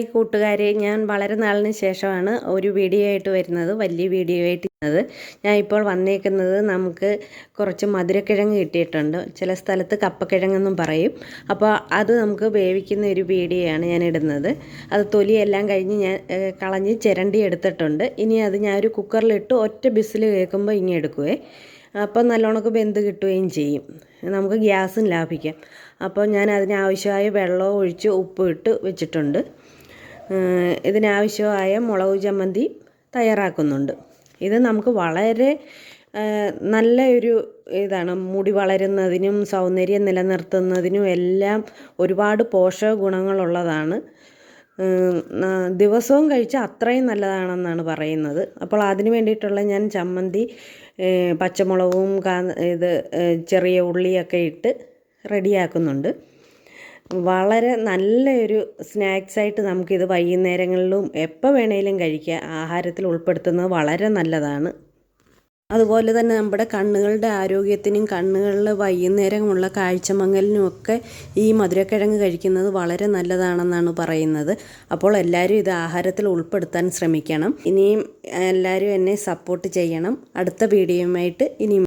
ഈ കൂട്ടുകാരെ, ഞാൻ വളരെ നാളിന് ശേഷമാണ് ഒരു വീഡിയോ ആയിട്ട് വരുന്നത്, വലിയ വീഡിയോ ആയിട്ട് വരുന്നത്. ഞാൻ ഇപ്പോൾ വന്നേക്കുന്നത് നമുക്ക് കുറച്ച് മധുരക്കിഴങ്ങ് കിട്ടിയിട്ടുണ്ട്. ചില സ്ഥലത്ത് കപ്പക്കിഴങ്ങെന്നും പറയും. അപ്പോൾ അത് നമുക്ക് വേവിക്കുന്ന ഒരു വീഡിയോയാണ് ഞാൻ ഇടുന്നത്. അത് തൊലിയെല്ലാം കഴിഞ്ഞ് ഞാൻ കളഞ്ഞ് ചിരണ്ടി എടുത്തിട്ടുണ്ട്. ഇനി അത് ഞാനൊരു കുക്കറിലിട്ട് ഒറ്റ ബിസിൽ കേൾക്കുമ്പോൾ ഇങ്ങനെ എടുക്കുവേ. അപ്പോൾ നല്ലോണമൊക്കെ വെന്ത് കിട്ടുകയും ചെയ്യും. നമുക്ക് ഗ്യാസും ലാഭിക്കാം. അപ്പോൾ ഞാൻ അതിനാവശ്യമായ വെള്ളവും ഒഴിച്ച് ഉപ്പ് ഇട്ട് വെച്ചിട്ടുണ്ട്. ഇതിനാവശ്യമായ മുളക് ചമ്മന്തി തയ്യാറാക്കുന്നുണ്ട്. ഇത് നമുക്ക് വളരെ നല്ല ഒരു ഇതാണ്. മുടി വളരുന്നതിനും സൗന്ദര്യം നിലനിർത്തുന്നതിനും എല്ലാം ഒരുപാട് പോഷക ഗുണങ്ങളുള്ളതാണ്. ദിവസവും കഴിച്ചാൽ അത്രയും നല്ലതാണെന്നാണ് പറയുന്നത്. അപ്പോൾ അതിന് വേണ്ടിയിട്ടുള്ള ഞാൻ ചമ്മന്തി പച്ചമുളകും ചെറിയ ഉള്ളിയൊക്കെ ഇട്ട് റെഡിയാക്കുന്നുണ്ട്. വളരെ നല്ലൊരു സ്നാക്സായിട്ട് നമുക്കിത് വൈകുന്നേരങ്ങളിലും എപ്പോൾ വേണേലും കഴിക്കാം. ആഹാരത്തിൽ ഉൾപ്പെടുത്തുന്നത് വളരെ നല്ലതാണ്. അതുപോലെ തന്നെ നമ്മുടെ കണ്ണുകളുടെ ആരോഗ്യത്തിനും കണ്ണുകളിൽ വൈകുന്നേരമുള്ള കാഴ്ചമങ്ങലിനുമൊക്കെ ഈ മധുരക്കിഴങ്ങ് കഴിക്കുന്നത് വളരെ നല്ലതാണെന്നാണ് പറയുന്നത്. അപ്പോൾ എല്ലാവരും ഇത് ആഹാരത്തിൽ ഉൾപ്പെടുത്താൻ ശ്രമിക്കണം. ഇനിയും എല്ലാവരും എന്നെ സപ്പോർട്ട് ചെയ്യണം. അടുത്ത വീഡിയോയുമായിട്ട് ഇനിയും